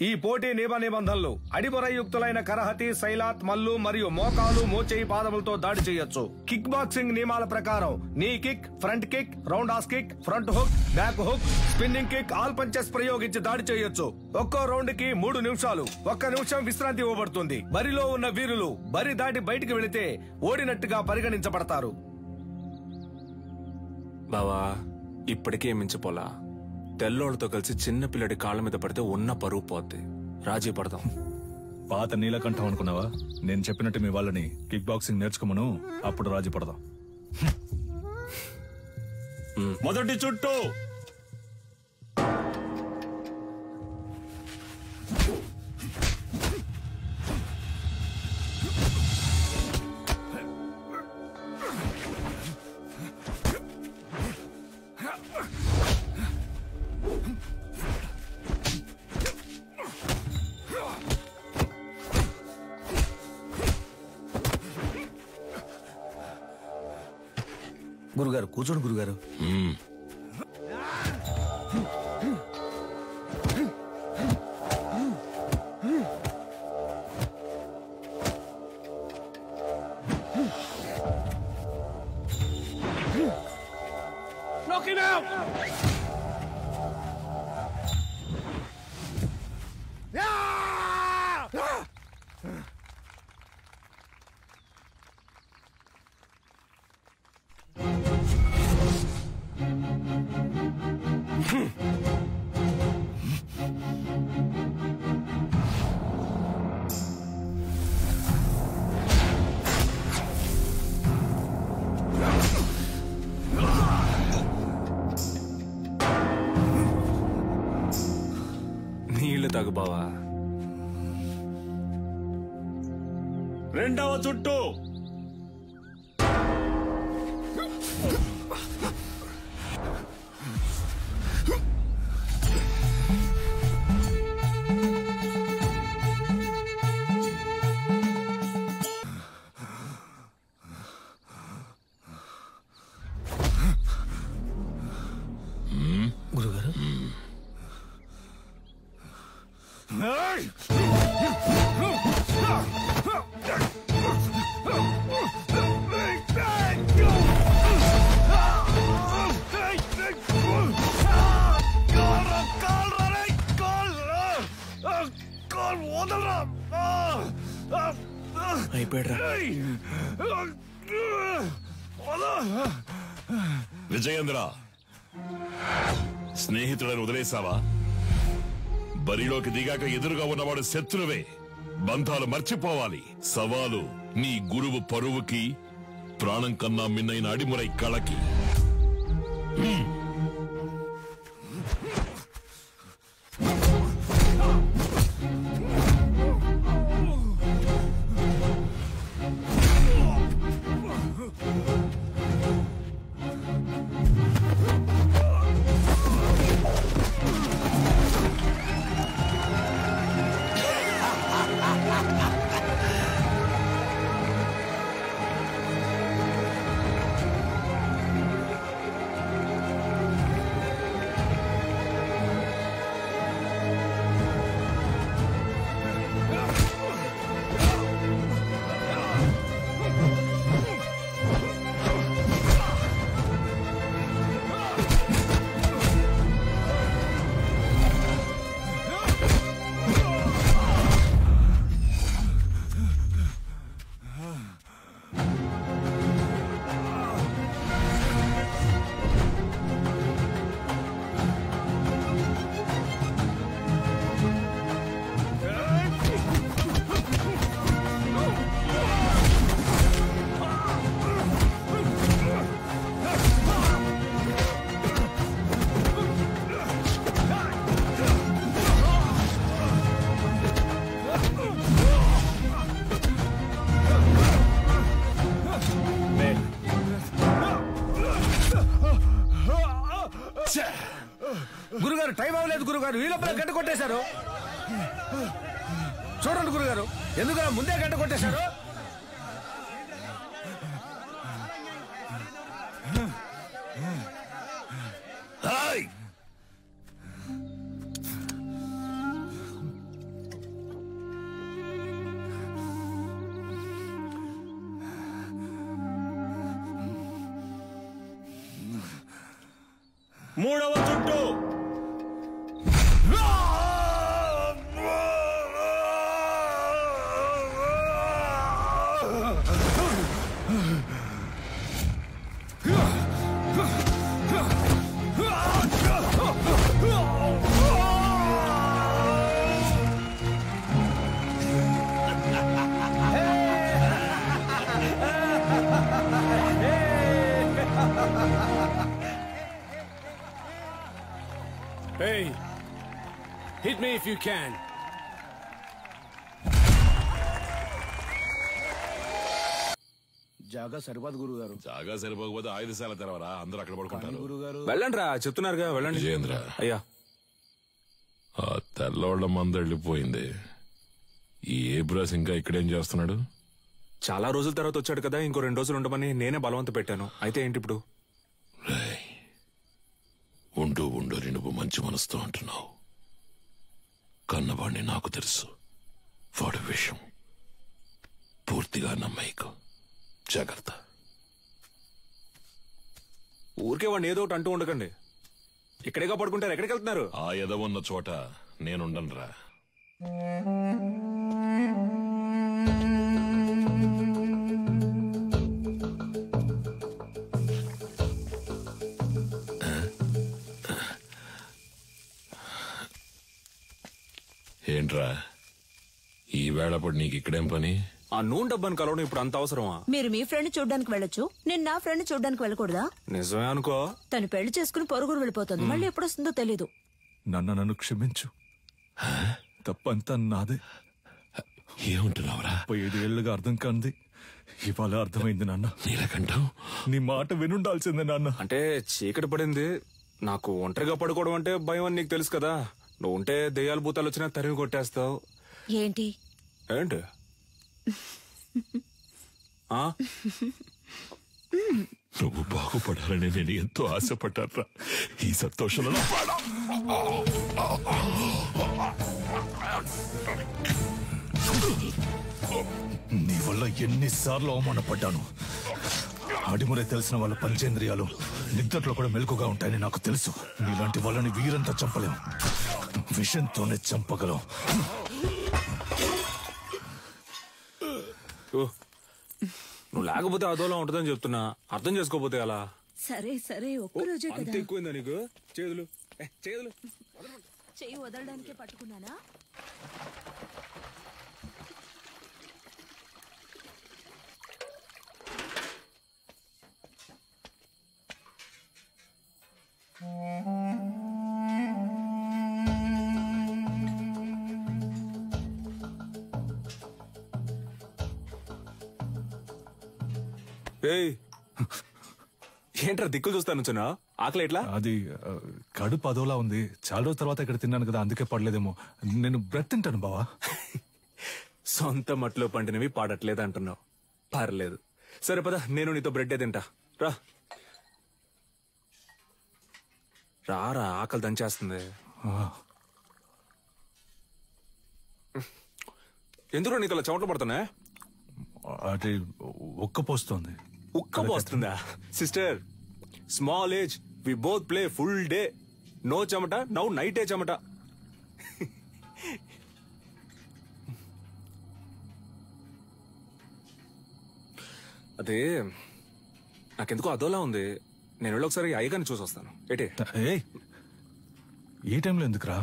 ఈ పోటీ నియమ నిబంధనలు అడిమొరయుక్తులైన కరహతి, శైలాత్, మల్లు మరియు మోకాలు, మోచేయి, పాదములతో దాడి చేయొచ్చు. కిక్ బాక్సింగ్ నియమాల ప్రకారం నీ kick, front kick, round has kick, front hook, back hook, spinning kick, all punches ప్రయోగించి దాడి చేయొచ్చు. ఒక్కో రౌండ్ కి 3 నిమిషాలు, 1 నిమిషం విశ్రాంతి ఇవ్వబడుతుంది. బరిలో ఉన్న వీరులు బరి దాటి బయటికి వెళితే ఓడినట్టుగా పరిగణించబడతారు. బావా ఇప్పటికే మించిపోలా. తెల్లోళ్ళతో కలిసి చిన్న పిల్లడి కాళ్ళ మీద పడితే ఉన్న పరువు పోద్ది. రాజీ పడదాం. పాత నీలకంఠం అనుకున్నావా? నేను చెప్పినట్టు మీ వాళ్ళని కిక్ బాక్సింగ్ నేర్చుకోమను, అప్పుడు రాజీ పడదాం. మొదటి చుట్టూ గురుగారు కూర్చోండి గురుగారు. Knock him out! నీళ్లు తాగు బావా. రెండవ చుట్టూ గురుగారు అయిపోయాడ్రా. విజయేంద్ర, స్నేహితులను వదిలేసావా? బరిలోకి దిగాక ఎదురుగా ఉన్నవాడు శత్రువే. బంధాలు మర్చిపోవాలి. సవాలు నీ గురువు పరువుకి, ప్రాణం కన్నా మిన్నైన అడిమురై కళకి. గురుగారు టైం అవ్వలేదు గురుగారు, ఈ లోపల గంట కొట్టేశారు. చూడండి గురుగారు, ఎందుకు ముందే గంట కొట్టేశారు? మూడవ చుట్టూ. Hey, hit me if you can. జాగా సరిపోదు గురుగారు. జాగా సరిపోకపోతే ఆయుధశాల తెరవరా, అందరూ అక్కడ పడుకుంటారు. గురుగారు వెళ్ళండి రా, చెప్తున్నారుగా వెళ్ళండి. విజయేంద్ర, అయ్యా ఆ తెల్లోళ్ల మంద వెళ్ళిపోయింది. ఈ ఏబ్రాస్ ఇంకా ఇక్కడేం చేస్తున్నాడు? చాలా రోజుల తర్వాత వచ్చాడు కదా, ఇంకో 2 రోజులు ఉండమని నేనే బలవంత పెట్టాను. అయితే ఏంటి ఇప్పుడు? రేయ్, ఉండు ఉండు నువ్వు మంచి మనసుతో అంటున్నావు. కన్నవాణ్ణి నాకు తెలుసు. వాడి విషయం పూర్తిగా నమ్మేకు. జాగ్రత్త. ఊరికే వాడిని ఏదో ఒకటి అంటూ ఉండకండి. ఇక్కడేగా పడుకుంటారు, ఎక్కడికి వెళ్తున్నారు? ఆ ఎదవున్న చోట నేనుండనురా. ఏంట్రా ఈ వేళప్పుడు నీకు ఇక్కడేం పని? ఆ నూనె డబ్బాని కలవడం ఇప్పుడు అంత అవసరమా? మీరు మీ ఫ్రెండ్ చూడ్డానికి వెళ్ళొచ్చు, నేను నా ఫ్రెండ్ చూడ్డానికి వెళ్ళకూడదా? నిజమే అనుకో. తను పెళ్లి చేసుకుని పొరుగురు వెళ్ళిపోతుంది, మళ్ళీ ఎప్పుడొస్తుందో తెలీదు. నన్ను క్షమించు. తప్పంతా నాదే. ఏముంటున్నావురా? 5 ఏళ్లుగా అర్థం కాంది ఇవాళ అర్థమైంది నాన్న. నీలకంఠం, నీ మాట వినుండాల్సిందే నాన్న. అంటే చీకటి పడింది, నాకు ఒంటరిగా పడుకోవడం అంటే భయం అని నీకు తెలుసు కదా. నువ్వు ఉంటే దెయ్యాలు భూతాలు వచ్చినా తరిమి కొట్టేస్తావు. ఏంటి ఏంటి? నువ్వు బాగుపడాలని నేను ఎంతో ఆశపడ్డారా. ఈ సంతోషంలో నీ వల్ల ఎన్నిసార్లు అవమానపడ్డాను. అడిమురే తెలిసిన వాళ్ళ పంచేంద్రియాలు నిద్రలో కూడా మెలకుగా ఉంటాయని నాకు తెలుసు. నీలాంటి వాళ్ళని వీరంతా చంపలేం, విషంతోనే చంపగలం. నువ్వు లేకపోతే అదోలా ఉంటుందని చెప్తున్నా, అర్థం చేసుకోపోతే అలా. సరే సరే, ఒక్కరోజే అంత కదా. ఎక్కువైందా నీకు? చేతులు చేతులు చెయ్యి వదలడానికే పట్టుకున్నానా? ఏంట్రా దిక్కులు చూస్తా నుంచున్నా? ఆకలి ఎట్లా? అది కడుపు అదోలా ఉంది. చాలా రోజుల తర్వాత ఇక్కడ తిన్నాను కదా, అందుకే పడలేదేమో. నేను బ్రెడ్ తింటాను బావా. సొంత మట్లో పండినవి పాడట్లేదు అంటున్నావు. పర్లేదు, సరే పద, నేను నీతో బ్రెడ్డే తింటా. రా రారా, ఆకలి దంచేస్తుంది. ఎందుకు నీకు అలా చెమటలు పడుతున్నా? అది ఉక్కపోస్తోంది. ఉక్కపోస్తుందా? Sister, small age, we both play full day. No చెమట, నౌ నైటే చెమట. అదే నాకెందుకో అదోలా ఉంది. నేను వెళ్ళి ఒకసారి అయ్యగారిని చూసి వస్తాను. ఏటే? ఏ టైంలో ఎందుకురా?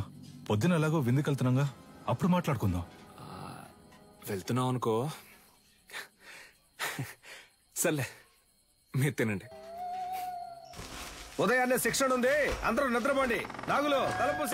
పొద్దున ఎలాగో విందుకు వెళ్తున్నాగా, అప్పుడు మాట్లాడుకుందాం. వెళ్తున్నావు అనుకో. సర్లే, మీరు తినండి. ఉదయాన్నే శిక్షణ ఉంది, అందరూ నిద్రపోండి. నాగులు తలుపు